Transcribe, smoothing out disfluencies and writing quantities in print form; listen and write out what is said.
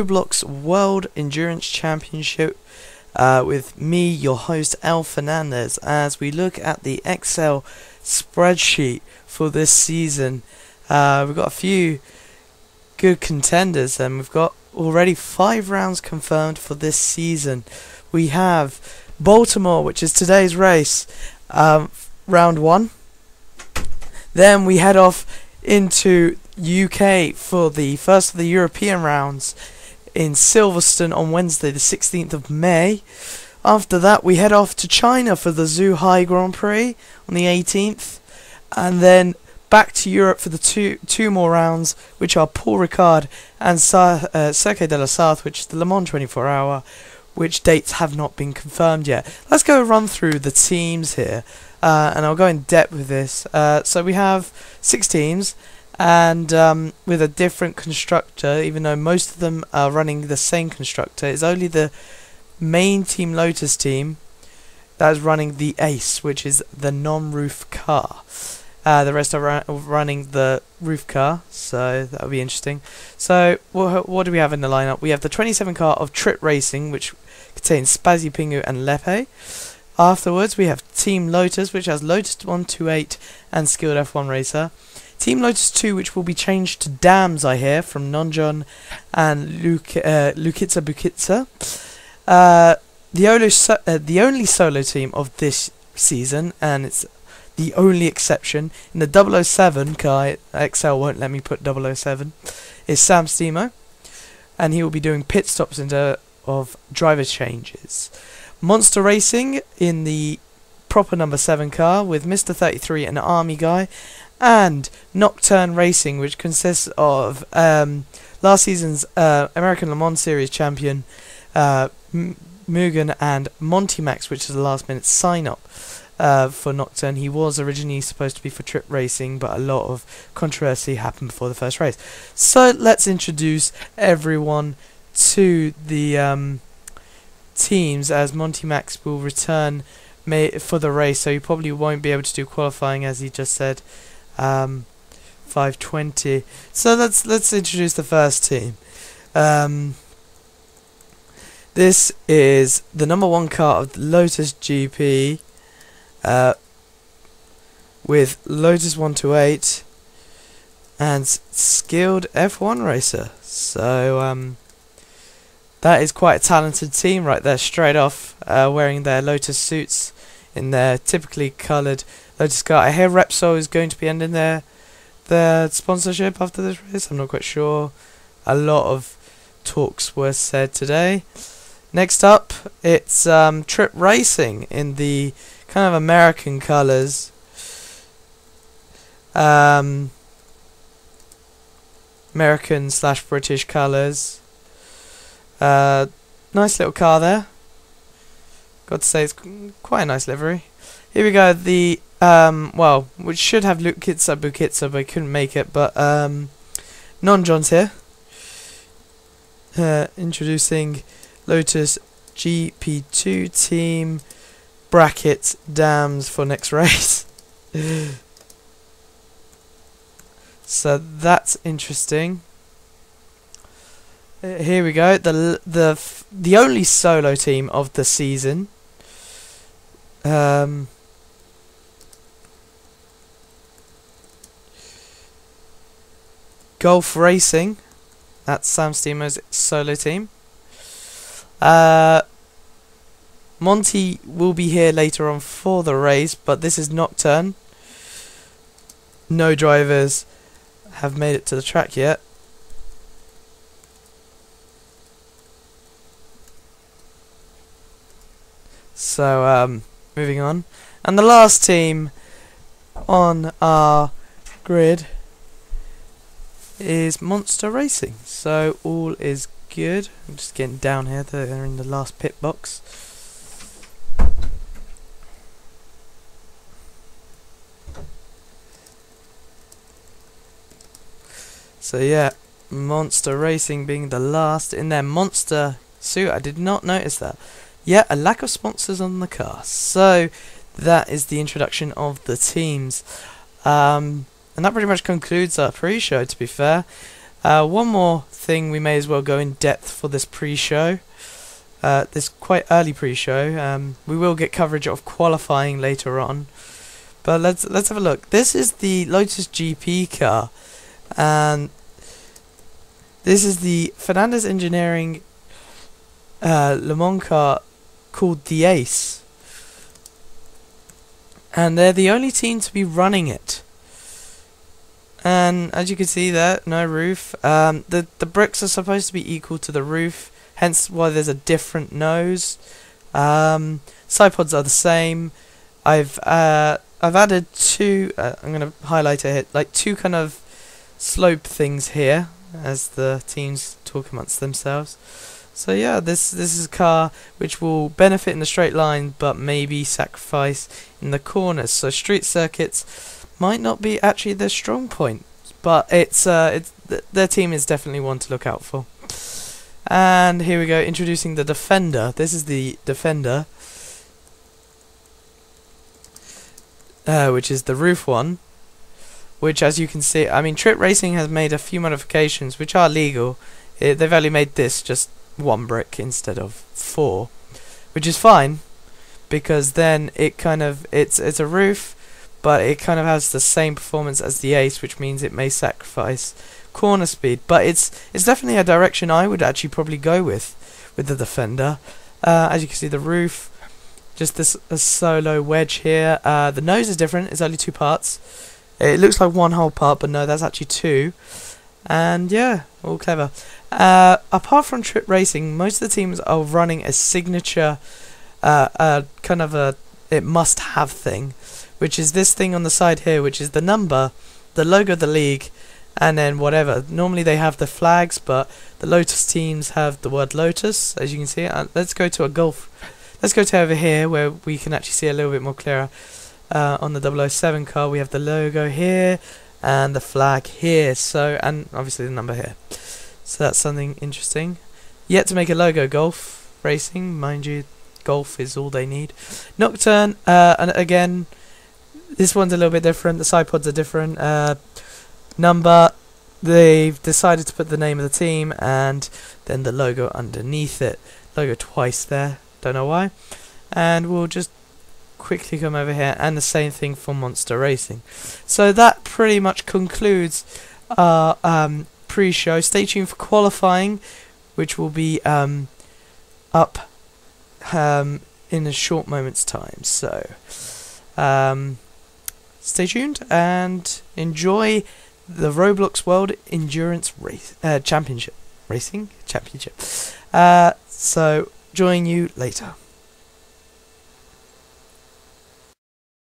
Roblox World Endurance Championship with me, your host, Al Fernandez, as we look at the Excel spreadsheet for this season. We've got a few good contenders, and we've got already 5 rounds confirmed for this season. We have Baltimore, which is today's race, round 1. Then we head off into UK for the first of the European rounds in Silverstone on Wednesday the 16th of May. After that we head off to China for the Zhuhai Grand Prix on the 18th, and then back to Europe for the two more rounds, which are Paul Ricard and Circuit de la Sarthe, which is the Le Mans 24 hour, which dates have not been confirmed yet. Let's go run through the teams here, and I'll go in depth with this. So we have 6 teams, and with a different constructor, even though most of them are running the same constructor. It's only the main Team Lotus team that is running the Ace, which is the non-roof car. The rest are running the roof car, so that'll be interesting. So what do we have in the lineup? We have the 27 car of Trip Racing, which contains Spazzy Pingu and Lepe. Afterwards we have Team Lotus, which has Lotus 128 and Skilled F1 Racer. Team Lotus 2, which will be changed to Dams, I hear, from Nonjon and Lukitsa Bukitsa. The only solo team of this season, and it's the only exception, in the 007 car, XL won't let me put 007, is Sam Stemo, and he will be doing pit stops of driver changes. Monster Racing in the proper number 7 car with Mr. 33 and Army Guy, and Nocturne Racing, which consists of last season's American Le Mans Series champion Mugen and Monty Max, which is the last minute sign up for Nocturne. He was originally supposed to be for Trip Racing, but a lot of controversy happened before the first race. So let's introduce everyone to the teams, as Monty Max will return for the race, so he probably won't be able to do qualifying, as he just said. 5:20. So let's introduce the first team. This is the number 1 car of the Lotus GP, with Lotus 128 and Skilled F1 Racer. So that is quite a talented team right there, straight off, wearing their Lotus suits in their typically coloured Lotus car. I hear Repsol is going to be ending their sponsorship after this race. I'm not quite sure. A lot of talks were said today. Next up, it's Trip Racing in the kind of American colours. American/British colours. Nice little car there. Got to say, it's quite a nice livery. Here we go, the well, which should have Lukitsa Bukitsa, but I couldn't make it, but Non-John's here. Introducing Lotus GP2 team, brackets Dams for next race. So that's interesting. Here we go, the only solo team of the season. Golf Racing, that's Sam Stemo's solo team. Monty will be here later on for the race, but this is Nocturne. No drivers have made it to the track yet. So moving on, and the last team on our grid is Monster Racing. So all is good. I'm just getting down here. They're in the last pit box. So yeah, Monster Racing being the last in their monster suit. I did not notice that. Yeah, a lack of sponsors on the car. So that is the introduction of the teams. And that pretty much concludes our pre-show, to be fair. One more thing, we may as well go in depth for this pre-show. This quite early pre-show. We will get coverage of qualifying later on, but let's have a look. This is the Lotus GP car, and this is the Fernandez Engineering Le Mans car called the Ace, and they're the only team to be running it. And as you can see there, no roof. The bricks are supposed to be equal to the roof, hence why there's a different nose. Side pods are the same. I've added two. I'm gonna highlight it here, like two kind of slope things here, as the teams talk amongst themselves. So yeah, this is a car which will benefit in the straight line, but maybe sacrifice in the corners. So street circuits might not be actually their strong point, but their team is definitely one to look out for. And here we go, introducing the Defender. This is the Defender, which is the roof one, which, as you can see, I mean, Trip Racing has made a few modifications which are legal. They've only made this just one brick instead of 4, which is fine, because then it kind of it's a roof, but it kind of has the same performance as the Ace, which means it may sacrifice corner speed. But it's definitely a direction I would actually probably go with the Defender. As you can see, the roof, just this a solo wedge here. The nose is different. It's only 2 parts. It looks like one whole part, but no, that's actually 2. And yeah, all clever. Apart from Trip Racing, most of the teams are running a signature, kind of a must-have thing, which is this thing on the side here, which is the number, the logo of the league, and then whatever. Normally they have the flags, but the Lotus teams have the word Lotus, as you can see. Let's go to a Golf. Let's go to over here where we can actually see a little bit more clearer. On the 007 car, we have the logo here and the flag here. So, and obviously the number here. So that's something interesting. Yet to make a logo, Golf Racing, mind you, Golf is all they need. Nocturne, and again, this one's a little bit different. The side pods are different. Number, they've decided to put the name of the team and then the logo underneath it. Logo twice there, don't know why. And we'll just quickly come over here, and the same thing for Monster Racing. So that pretty much concludes our pre-show. Stay tuned for qualifying, which will be up in a short moment's time. So stay tuned and enjoy the Roblox World Endurance Race Championship. So join you later.